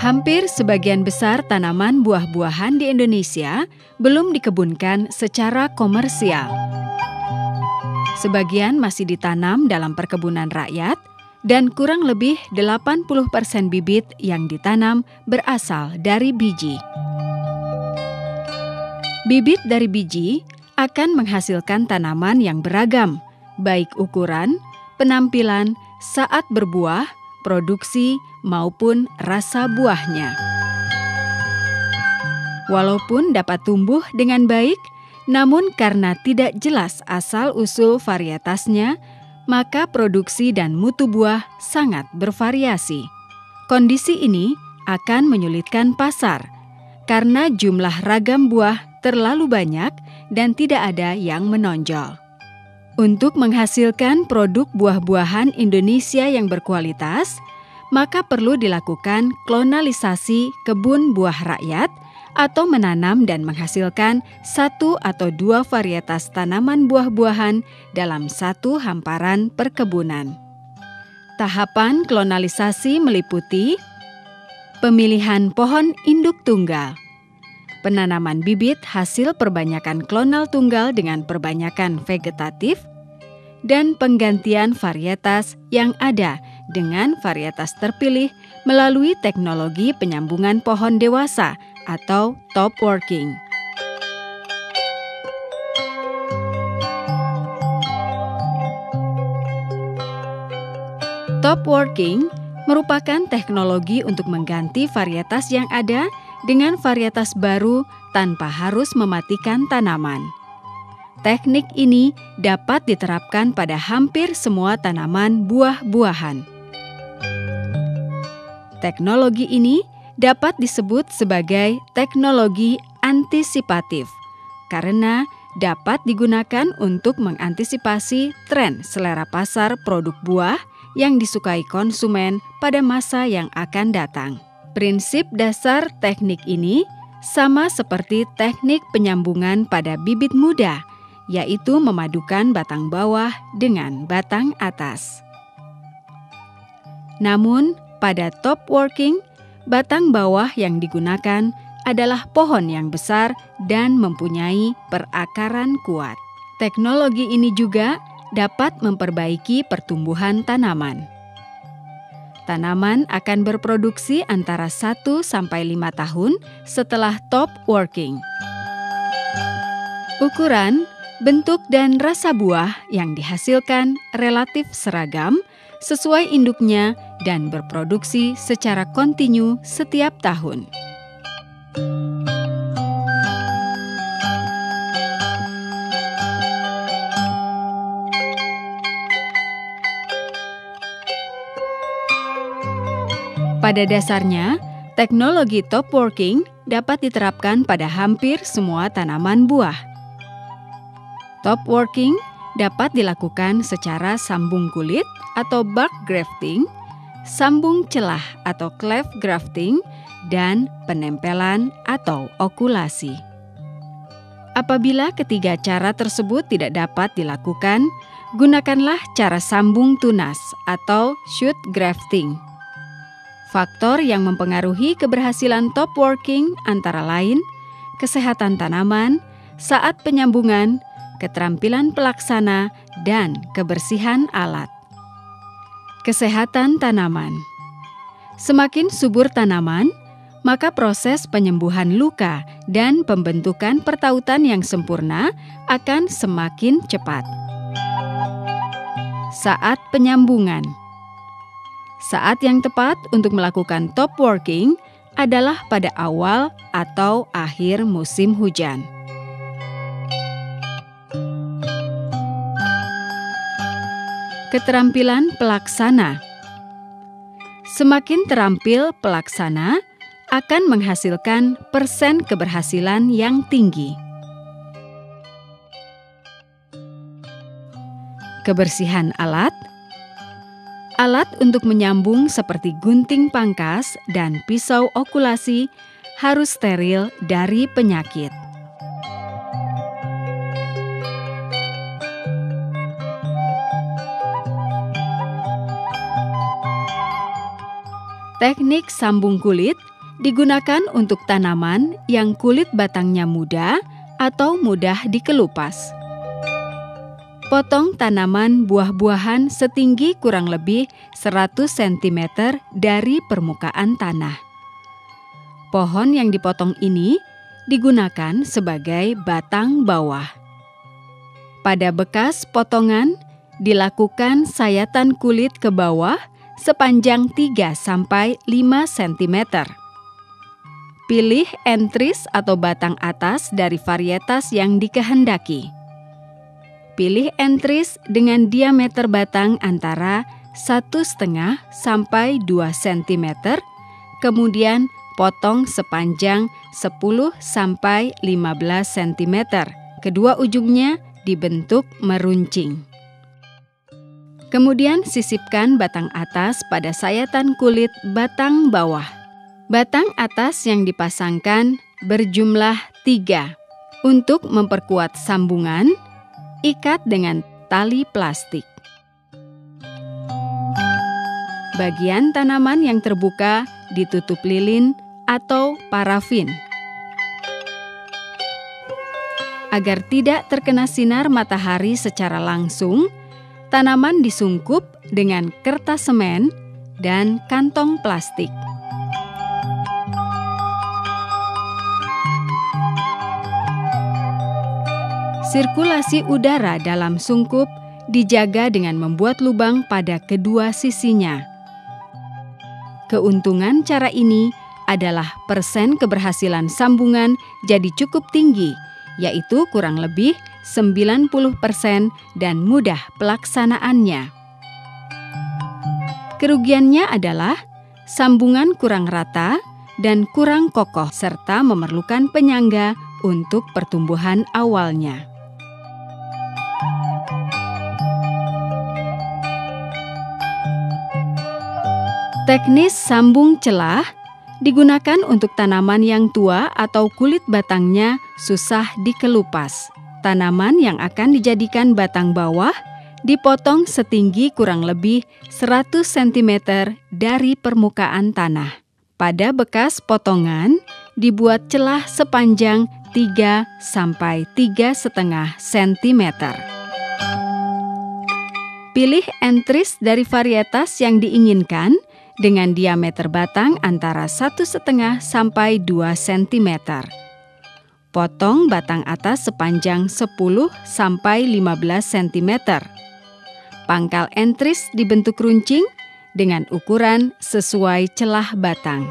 Hampir sebagian besar tanaman buah-buahan di Indonesia belum dikebunkan secara komersial. Sebagian masih ditanam dalam perkebunan rakyat dan kurang lebih 80% bibit yang ditanam berasal dari biji. Bibit dari biji akan menghasilkan tanaman yang beragam, baik ukuran, penampilan, saat berbuah, produksi, maupun rasa buahnya. Walaupun dapat tumbuh dengan baik, namun karena tidak jelas asal-usul varietasnya, maka produksi dan mutu buah sangat bervariasi. Kondisi ini akan menyulitkan pasar, karena jumlah ragam buah terlalu banyak dan tidak ada yang menonjol. Untuk menghasilkan produk buah-buahan Indonesia yang berkualitas, maka perlu dilakukan klonalisasi kebun buah rakyat atau menanam dan menghasilkan 1 atau 2 varietas tanaman buah-buahan dalam satu hamparan perkebunan. Tahapan klonalisasi meliputi pemilihan pohon induk tunggal, penanaman bibit hasil perbanyakan klonal tunggal dengan perbanyakan vegetatif, dan penggantian varietas yang ada dengan varietas terpilih melalui teknologi penyambungan pohon dewasa atau top working. Top working merupakan teknologi untuk mengganti varietas yang ada dengan varietas baru tanpa harus mematikan tanaman. Teknik ini dapat diterapkan pada hampir semua tanaman buah-buahan. Teknologi ini dapat disebut sebagai teknologi antisipatif karena dapat digunakan untuk mengantisipasi tren selera pasar produk buah yang disukai konsumen pada masa yang akan datang. Prinsip dasar teknik ini sama seperti teknik penyambungan pada bibit muda, yaitu memadukan batang bawah dengan batang atas. Namun, pada top working, batang bawah yang digunakan adalah pohon yang besar dan mempunyai perakaran kuat. Teknologi ini juga dapat memperbaiki pertumbuhan tanaman. Tanaman akan berproduksi antara 1 sampai 5 tahun setelah top working. Ukuran, bentuk, dan rasa buah yang dihasilkan relatif seragam sesuai induknya dan berproduksi secara kontinu setiap tahun. Pada dasarnya, teknologi top working dapat diterapkan pada hampir semua tanaman buah. Top working dapat dilakukan secara sambung kulit atau bark grafting, sambung celah atau cleft grafting, dan penempelan atau okulasi. Apabila ketiga cara tersebut tidak dapat dilakukan, gunakanlah cara sambung tunas atau shoot grafting. Faktor yang mempengaruhi keberhasilan top working antara lain kesehatan tanaman saat penyambungan, keterampilan pelaksana, dan kebersihan alat. Kesehatan tanaman. Semakin subur tanaman, maka proses penyembuhan luka dan pembentukan pertautan yang sempurna akan semakin cepat. Saat penyambungan. Saat yang tepat untuk melakukan top working adalah pada awal atau akhir musim hujan. Keterampilan pelaksana. Semakin terampil pelaksana akan menghasilkan persen keberhasilan yang tinggi. Kebersihan alat. Alat untuk menyambung seperti gunting pangkas dan pisau okulasi harus steril dari penyakit. Teknik sambung kulit digunakan untuk tanaman yang kulit batangnya muda atau mudah dikelupas. Potong tanaman buah-buahan setinggi kurang lebih 100 cm dari permukaan tanah. Pohon yang dipotong ini digunakan sebagai batang bawah. Pada bekas potongan, dilakukan sayatan kulit ke bawah sepanjang 3-5 cm. Pilih entris atau batang atas dari varietas yang dikehendaki. Pilih entris dengan diameter batang antara 1,5 sampai 2 cm, kemudian potong sepanjang 10 sampai 15 cm. Kedua ujungnya dibentuk meruncing. Kemudian sisipkan batang atas pada sayatan kulit batang bawah. Batang atas yang dipasangkan berjumlah 3. Untuk memperkuat sambungan, ikat dengan tali plastik. Bagian tanaman yang terbuka ditutup lilin atau parafin. Agar tidak terkena sinar matahari secara langsung, tanaman disungkup dengan kertas semen dan kantong plastik. Sirkulasi udara dalam sungkup dijaga dengan membuat lubang pada kedua sisinya. Keuntungan cara ini adalah persen keberhasilan sambungan jadi cukup tinggi, yaitu kurang lebih 90% dan mudah pelaksanaannya. Kerugiannya adalah sambungan kurang rata dan kurang kokoh serta memerlukan penyangga untuk pertumbuhan awalnya. Teknis sambung celah digunakan untuk tanaman yang tua atau kulit batangnya susah dikelupas. Tanaman yang akan dijadikan batang bawah dipotong setinggi kurang lebih 100 cm dari permukaan tanah. Pada bekas potongan dibuat celah sepanjang 3 sampai 3,5 cm. Pilih entris dari varietas yang diinginkan dengan diameter batang antara 1,5 sampai 2 cm. Potong batang atas sepanjang 10 sampai 15 cm. Pangkal entris dibentuk runcing dengan ukuran sesuai celah batang.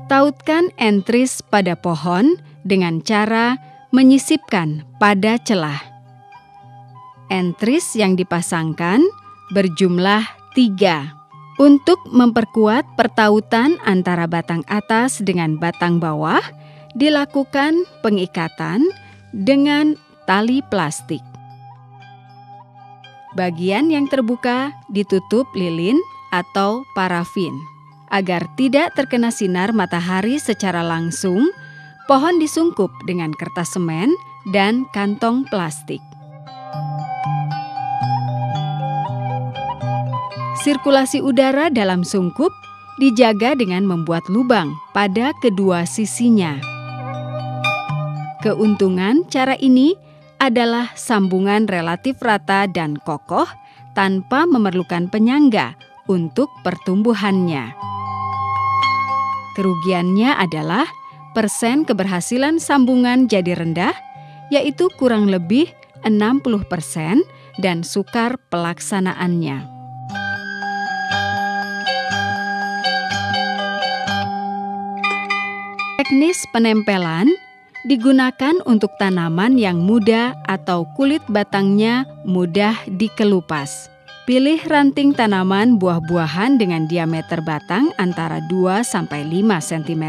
Tautkan entris pada pohon dengan cara menyisipkan pada celah. Entris yang dipasangkan berjumlah 3. Untuk memperkuat pertautan antara batang atas dengan batang bawah, dilakukan pengikatan dengan tali plastik. Bagian yang terbuka ditutup lilin atau parafin. Agar tidak terkena sinar matahari secara langsung, pohon disungkup dengan kertas semen dan kantong plastik. Sirkulasi udara dalam sungkup dijaga dengan membuat lubang pada kedua sisinya. Keuntungan cara ini adalah sambungan relatif rata dan kokoh tanpa memerlukan penyangga untuk pertumbuhannya. Kerugiannya adalah persen keberhasilan sambungan jadi rendah, yaitu kurang lebih 60% dan sukar pelaksanaannya. Teknis penempelan digunakan untuk tanaman yang muda atau kulit batangnya mudah dikelupas. Pilih ranting tanaman buah-buahan dengan diameter batang antara 2-5 cm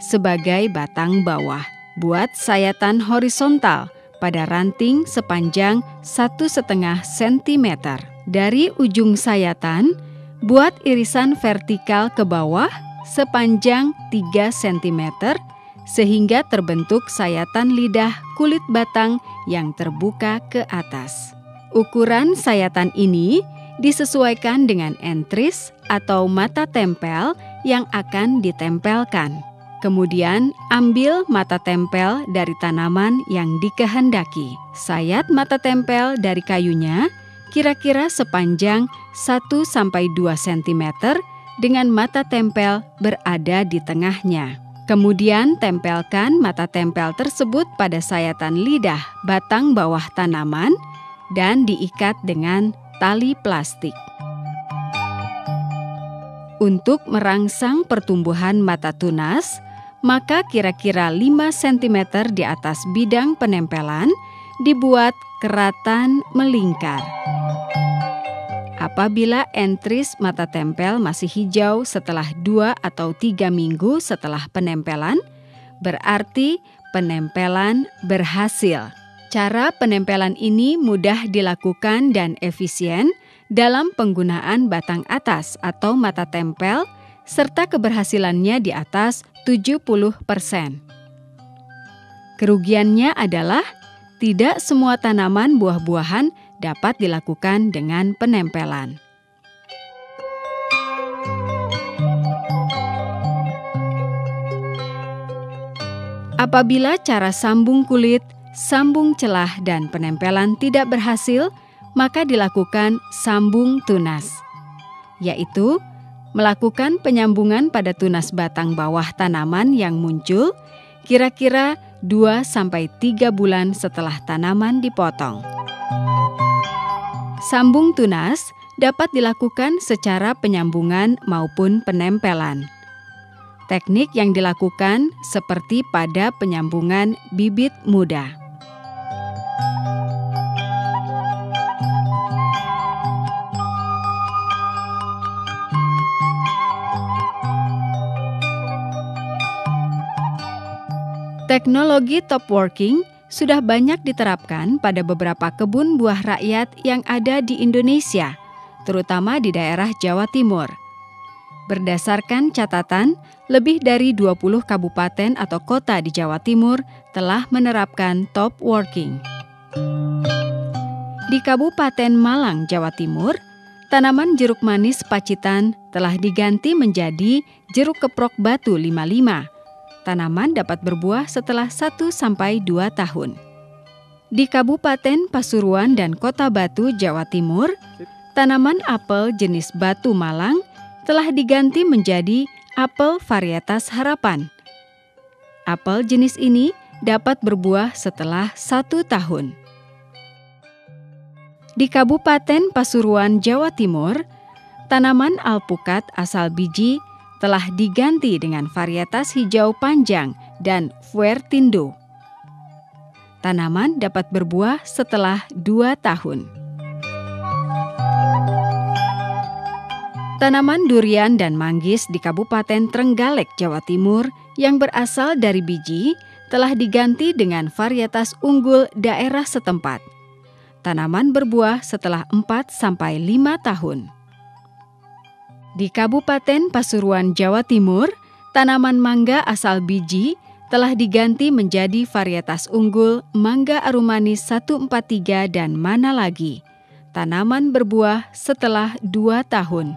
sebagai batang bawah. Buat sayatan horizontal pada ranting sepanjang 1,5 cm. Dari ujung sayatan, buat irisan vertikal ke bawah sepanjang 3 cm sehingga terbentuk sayatan lidah kulit batang yang terbuka ke atas. Ukuran sayatan ini disesuaikan dengan entris atau mata tempel yang akan ditempelkan. Kemudian, ambil mata tempel dari tanaman yang dikehendaki. Sayat mata tempel dari kayunya kira-kira sepanjang 1-2 cm dengan mata tempel berada di tengahnya. Kemudian, tempelkan mata tempel tersebut pada sayatan lidah batang bawah tanaman dan diikat dengan tali plastik. Untuk merangsang pertumbuhan mata tunas, maka kira-kira 5 cm di atas bidang penempelan dibuat keratan melingkar. Apabila entris mata tempel masih hijau setelah 2 atau 3 minggu setelah penempelan, berarti penempelan berhasil. Cara penempelan ini mudah dilakukan dan efisien dalam penggunaan batang atas atau mata tempel, serta keberhasilannya di atas 70%. Kerugiannya adalah tidak semua tanaman buah-buahan dapat dilakukan dengan penempelan. Apabila cara sambung kulit, sambung celah, dan penempelan tidak berhasil, maka dilakukan sambung tunas, yaitu melakukan penyambungan pada tunas batang bawah tanaman yang muncul kira-kira 2-3 bulan setelah tanaman dipotong. Sambung tunas dapat dilakukan secara penyambungan maupun penempelan. Teknik yang dilakukan seperti pada penyambungan bibit muda. Teknologi top working sudah banyak diterapkan pada beberapa kebun buah rakyat yang ada di Indonesia, terutama di daerah Jawa Timur. Berdasarkan catatan, lebih dari 20 kabupaten atau kota di Jawa Timur telah menerapkan top working. Di Kabupaten Malang, Jawa Timur, tanaman jeruk manis Pacitan telah diganti menjadi jeruk keprok batu 55. Tanaman dapat berbuah setelah 1-2 tahun. Di Kabupaten Pasuruan dan Kota Batu, Jawa Timur, tanaman apel jenis batu Malang telah diganti menjadi apel varietas harapan. Apel jenis ini dapat berbuah setelah 1 tahun. Di Kabupaten Pasuruan, Jawa Timur, tanaman alpukat asal biji telah diganti dengan varietas hijau panjang dan Fuertindo. Tanaman dapat berbuah setelah 2 tahun. Tanaman durian dan manggis di Kabupaten Trenggalek, Jawa Timur yang berasal dari biji telah diganti dengan varietas unggul daerah setempat. Tanaman berbuah setelah 4-5 tahun. Di Kabupaten Pasuruan, Jawa Timur, tanaman mangga asal biji telah diganti menjadi varietas unggul Mangga Arumanis 143 dan Mana Lagi. Tanaman berbuah setelah 2 tahun.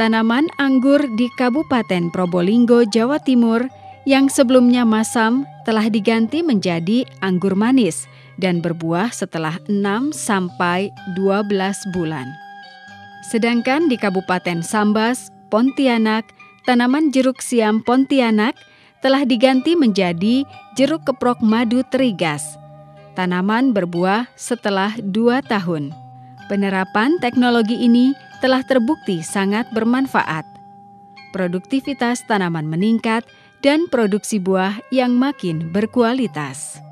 Tanaman anggur di Kabupaten Probolinggo, Jawa Timur yang sebelumnya masam telah diganti menjadi anggur manis dan berbuah setelah 6-12 bulan. Sedangkan di Kabupaten Sambas, Pontianak, tanaman jeruk siam Pontianak telah diganti menjadi jeruk keprok madu terigas. Tanaman berbuah setelah 2 tahun. Penerapan teknologi ini telah terbukti sangat bermanfaat. Produktivitas tanaman meningkat dan produksi buah yang makin berkualitas.